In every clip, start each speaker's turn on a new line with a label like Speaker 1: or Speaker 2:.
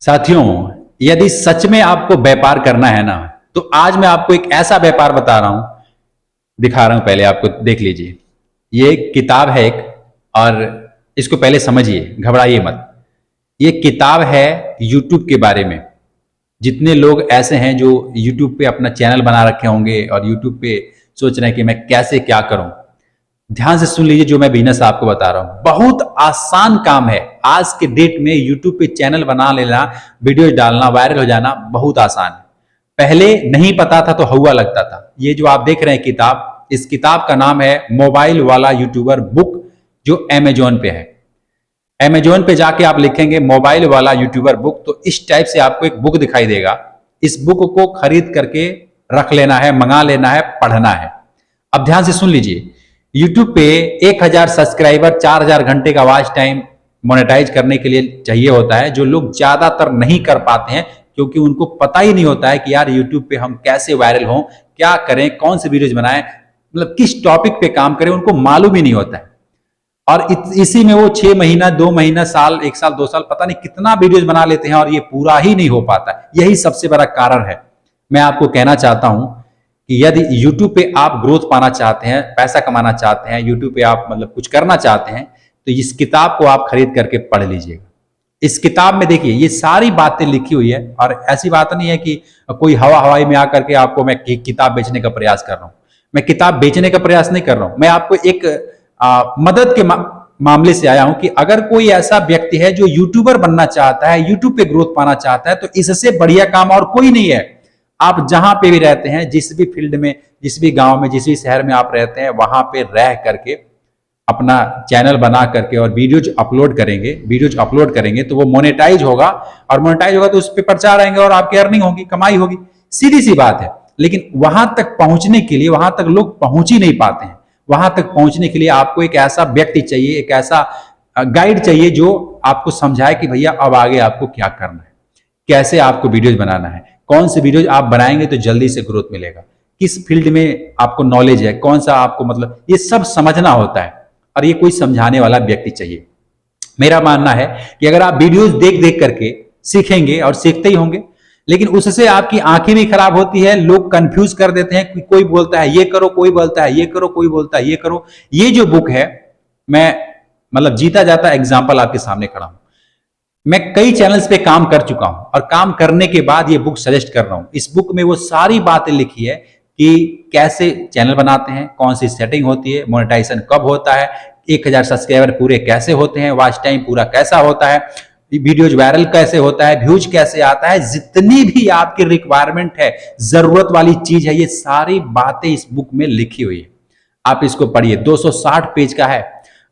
Speaker 1: साथियों, यदि सच में आपको व्यापार करना है ना, तो आज मैं आपको एक ऐसा व्यापार बता रहा हूं, दिखा रहा हूं, पहले आपको देख लीजिए। ये एक किताब है एक, और इसको पहले समझिए, घबराइए मत। ये किताब है यूट्यूब के बारे में। जितने लोग ऐसे हैं जो यूट्यूब पे अपना चैनल बना रखे होंगे और यूट्यूब पे सोच रहे हैं कि मैं कैसे क्या करूं, ध्यान से सुन लीजिए जो मैं बिजनेस आपको बता रहा हूं। बहुत आसान काम है। आज के डेट में यूट्यूब पे चैनल बना लेना, वीडियोज डालना, वायरल हो जाना बहुत आसान है। पहले नहीं पता था तो हवा लगता था। ये जो आप देख रहे हैं किताब, इस किताब का नाम है मोबाइल वाला यूट्यूबर बुक, जो अमेजोन पे है। अमेजोन पे जाके आप लिखेंगे मोबाइल वाला यूट्यूबर बुक, तो इस टाइप से आपको एक बुक दिखाई देगा। इस बुक को खरीद करके रख लेना है, मंगा लेना है, पढ़ना है। अब ध्यान से सुन लीजिए। YouTube पे 1000 सब्सक्राइबर, 4000 घंटे का वॉच टाइम मोनेटाइज करने के लिए चाहिए होता है, जो लोग ज्यादातर नहीं कर पाते हैं, क्योंकि उनको पता ही नहीं होता है कि यार YouTube पे हम कैसे वायरल हों, क्या करें, कौन से वीडियोज बनाएं, मतलब किस टॉपिक पे काम करें, उनको मालूम ही नहीं होता है। और इसी में वो 6 महीना, 2 महीना, साल, 1 साल, 2 साल, पता नहीं कितना वीडियोज बना लेते हैं और ये पूरा ही नहीं हो पाता। यही सबसे बड़ा कारण है। मैं आपको कहना चाहता हूं कि यदि YouTube पे आप ग्रोथ पाना चाहते हैं, पैसा कमाना चाहते हैं, YouTube पे आप मतलब कुछ करना चाहते हैं, तो इस किताब को आप खरीद करके पढ़ लीजिएगा। इस किताब में देखिए ये सारी बातें लिखी हुई है, और ऐसी बात नहीं है कि कोई हवाई में आकर के आपको मैं किताब बेचने का प्रयास कर रहा हूं। मैं किताब बेचने का प्रयास नहीं कर रहा हूं। मैं आपको एक मदद के मामले से आया हूं कि अगर कोई ऐसा व्यक्ति है जो यूट्यूबर बनना चाहता है, यूट्यूब पे ग्रोथ पाना चाहता है, तो इससे बढ़िया काम और कोई नहीं है। आप जहां पे भी रहते हैं, जिस भी फील्ड में, जिस भी गांव में, जिस भी शहर में आप रहते हैं, वहां पे रह करके अपना चैनल बना करके और वीडियोज अपलोड करेंगे तो वो मोनेटाइज होगा, और मोनेटाइज होगा तो उस पर प्रचार आएंगे और आपकी अर्निंग होगी, कमाई होगी। सीधी सी बात है। लेकिन वहां तक पहुंचने के लिए, वहां तक लोग पहुंच ही नहीं पाते हैं। वहां तक पहुंचने के लिए आपको एक ऐसा व्यक्ति चाहिए, एक ऐसा गाइड चाहिए जो आपको समझाए कि भैया अब आगे आपको क्या करना है, कैसे आपको वीडियोज बनाना है, कौन से वीडियोज आप बनाएंगे तो जल्दी से ग्रोथ मिलेगा, किस फील्ड में आपको नॉलेज है, कौन सा आपको, मतलब ये सब समझना होता है, और ये कोई समझाने वाला व्यक्ति चाहिए। मेरा मानना है कि अगर आप वीडियोज देख देख करके सीखेंगे, और सीखते ही होंगे, लेकिन उससे आपकी आंखें भी खराब होती है, लोग कंफ्यूज कर देते हैं। कोई बोलता है ये करो, कोई बोलता है ये करो, कोई बोलता है ये करो। ये जो बुक है, मैं मतलब जीता जाता एग्जाम्पल आपके सामने खड़ा हूं। मैं कई चैनल्स पे काम कर चुका हूं, और काम करने के बाद ये बुक सजेस्ट कर रहा हूं। इस बुक में वो सारी बातें लिखी है कि कैसे चैनल बनाते हैं, कौन सी सेटिंग होती है, मोनेटाइजेशन कब होता है, 1000 सब्सक्राइबर पूरे कैसे होते हैं, वॉच टाइम पूरा कैसा होता है, वीडियोज वायरल कैसे होता है, व्यूज कैसे आता है, जितनी भी आपकी रिक्वायरमेंट है, जरूरत वाली चीज है, ये सारी बातें इस बुक में लिखी हुई है। आप इसको पढ़िए। 260 पेज का है,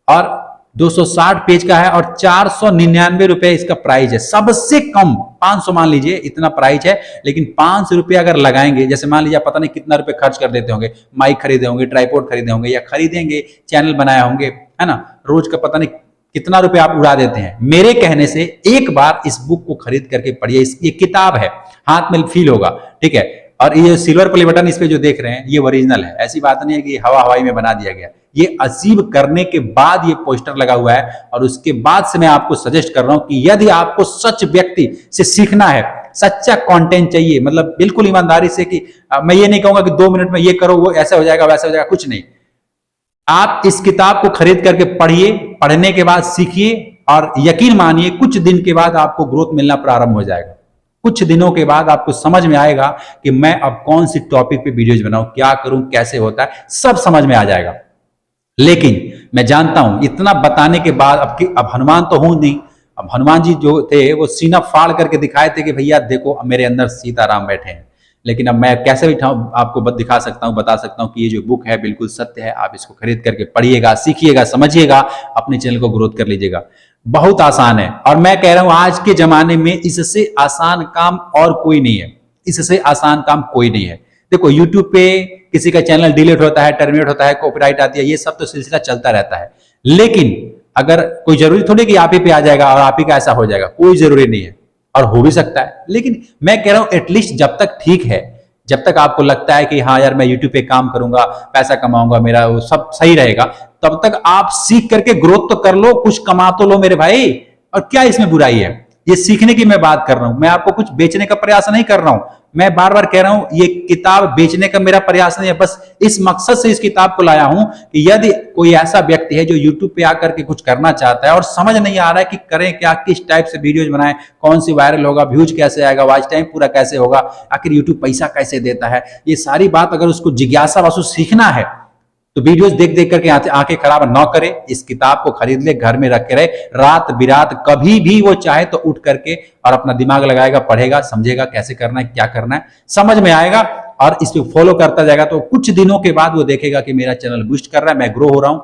Speaker 1: और 260 पेज का है, और 499 रुपए इसका प्राइस है। सबसे कम 500 मान लीजिए, इतना प्राइस है, लेकिन 500 रुपए अगर लगाएंगे, जैसे मान लीजिए पता नहीं कितना रुपए खर्च कर देते होंगे, माइक खरीदे होंगे, ट्राइपॉड खरीदे होंगे, या खरीदेंगे, चैनल बनाए होंगे, है ना, रोज का पता नहीं कितना रुपए आप उड़ा देते हैं। मेरे कहने से एक बार इस बुक को खरीद करके पढ़िए। ये किताब है, हाथ में फील होगा, ठीक है। और ये सिल्वर प्ले बटन इस पे जो देख रहे हैं, ये ओरिजिनल है। ऐसी बात नहीं है कि हवाई में बना दिया गया। ये अचीव करने के बाद ये पोस्टर लगा हुआ है, और उसके बाद से मैं आपको सजेस्ट कर रहा हूं कि यदि आपको सच व्यक्ति से सीखना है, सच्चा कंटेंट चाहिए, मतलब बिल्कुल ईमानदारी से, कि मैं ये नहीं कहूंगा कि 2 मिनट में ये करो, वो ऐसा हो जाएगा, वैसा हो जाएगा, कुछ नहीं। आप इस किताब को खरीद करके पढ़िए, पढ़ने के बाद सीखिए, और यकीन मानिए कुछ दिन के बाद आपको ग्रोथ मिलना प्रारंभ हो जाएगा। कुछ दिनों के बाद आपको समझ में आएगा कि मैं अब कौन सी टॉपिक पे वीडियोज बनाऊं, क्या करूं, कैसे होता है, सब समझ में आ जाएगा। लेकिन मैं जानता हूं इतना बताने के बाद, अब हनुमान तो हूं नहीं। अब हनुमान जी जो थे वो सीना फाड़ करके दिखाए थे कि भैया देखो मेरे अंदर सीताराम बैठे हैं। लेकिन अब मैं कैसे भी आपको दिखा सकता हूं, बता सकता हूं कि ये जो बुक है बिल्कुल सत्य है। आप इसको खरीद करके पढ़िएगा, सीखिएगा, समझिएगा, अपने चैनल को ग्रोथ कर लीजिएगा। बहुत आसान है, और मैं कह रहा हूं आज के जमाने में इससे आसान काम और कोई नहीं है। इससे आसान काम कोई नहीं है। देखो यूट्यूब पे किसी का चैनल डिलीट होता है, टर्मिनेट होता है, कॉपीराइट आती है, ये सब तो सिलसिला चलता रहता है। लेकिन अगर कोई जरूरी थोड़ी कि आप ही पे आ जाएगा और आप ही का ऐसा हो जाएगा, कोई जरूरी नहीं है, और हो भी सकता है। लेकिन मैं कह रहा हूं एटलीस्ट जब तक ठीक है, जब तक आपको लगता है कि हाँ यार मैं यूट्यूब पे काम करूंगा, पैसा कमाऊंगा, मेरा वो सब सही रहेगा, तब तक आप सीख करके ग्रोथ तो कर लो, कुछ कमा तो लो मेरे भाई। और क्या इसमें बुराई है? ये सीखने की मैं बात कर रहा हूं, मैं आपको कुछ बेचने का प्रयास नहीं कर रहा हूं। मैं बार बार कह रहा हूं ये किताब बेचने का मेरा प्रयास नहीं है, बस इस मकसद से इस किताब को लाया हूं कि यदि कोई ऐसा व्यक्ति है जो यूट्यूब पे आकर के कुछ करना चाहता है और समझ नहीं आ रहा है कि करें क्या, किस टाइप से वीडियोज बनाएं, कौन सी वायरल होगा, व्यूज कैसे आएगा, वॉच टाइम पूरा कैसे होगा, आखिर यूट्यूब पैसा कैसे देता है, ये सारी बात अगर उसको जिज्ञासा वासु सीखना है तो वीडियोस देख देख करके आंखें खराब न करे, इस किताब को खरीद ले, घर में रखे रहे, रात बिरात कभी भी वो चाहे तो उठ करके और अपना दिमाग लगाएगा, पढ़ेगा, समझेगा कैसे करना है, क्या करना है, समझ में आएगा और इस पे फॉलो करता जाएगा तो कुछ दिनों के बाद वो देखेगा कि मेरा चैनल बूस्ट कर रहा है, मैं ग्रो हो रहा हूं,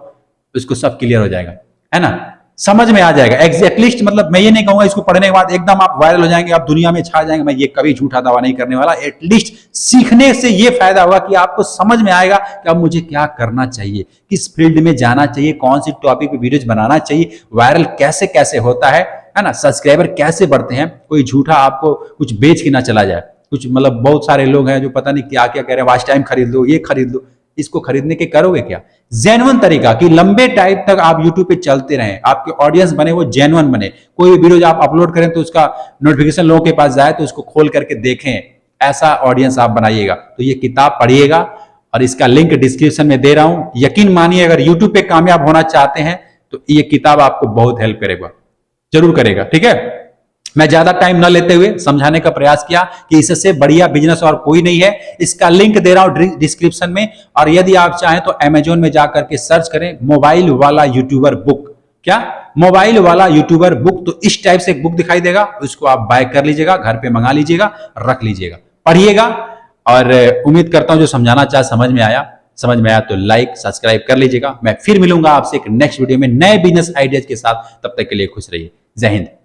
Speaker 1: उसको सब क्लियर हो जाएगा, है ना, समझ में आ जाएगा। एटलीस्ट मतलब मैं ये नहीं कहूंगा इसको पढ़ने के बाद एकदम आप वायरल हो जाएंगे, आप दुनिया में छा जाएंगे, मैं ये कभी झूठा दावा नहीं करने वाला। एटलीस्ट सीखने से ये फायदा होगा कि आपको समझ में आएगा कि अब मुझे क्या करना चाहिए, किस फील्ड में जाना चाहिए, कौन सी टॉपिक पे वीडियोज बनाना चाहिए, वायरल कैसे कैसे होता है ना, सब्सक्राइबर कैसे बढ़ते हैं। कोई झूठा आपको कुछ बेच के ना चला जाए। कुछ मतलब बहुत सारे लोग हैं जो पता नहीं क्या क्या कह रहे हैं, वॉच टाइम खरीद लो, ये खरीद लो, इसको खरीदने के करोगे क्या? जेन्युइन तरीका कि लंबे टाइम तक आप यूट्यूब पे चलते रहें, आपके ऑडियंस बने वो जेन्युइन बने, कोई भी वीडियो आप अपलोड करें तो उसका नोटिफिकेशन लोगों के पास जाए तो उसको खोल करके देखें, ऐसा ऑडियंस आप बनाइएगा। तो ये किताब पढ़िएगा और इसका लिंक डिस्क्रिप्शन में दे रहा हूं। यकीन मानिए अगर यूट्यूब पे कामयाब होना चाहते हैं तो ये किताब आपको बहुत हेल्प करेगा, जरूर करेगा। ठीक है, मैं ज्यादा टाइम न लेते हुए समझाने का प्रयास किया कि इससे बढ़िया बिजनेस और कोई नहीं है। इसका लिंक दे रहा हूं डिस्क्रिप्शन में, और यदि आप चाहें तो अमेजोन में जाकर के सर्च करें मोबाइल वाला यूट्यूबर बुक। क्या? मोबाइल वाला यूट्यूबर बुक। तो इस टाइप से एक बुक दिखाई देगा, उसको आप बाय कर लीजिएगा, घर पे मंगा लीजिएगा, रख लीजिएगा, पढ़िएगा। और उम्मीद करता हूं जो समझाना चाहे समझ में आया तो लाइक सब्सक्राइब कर लीजिएगा। मैं फिर मिलूंगा आपसे एक नेक्स्ट वीडियो में नए बिजनेस आइडियाज के साथ। तब तक के लिए खुश रहिए। जय हिंद।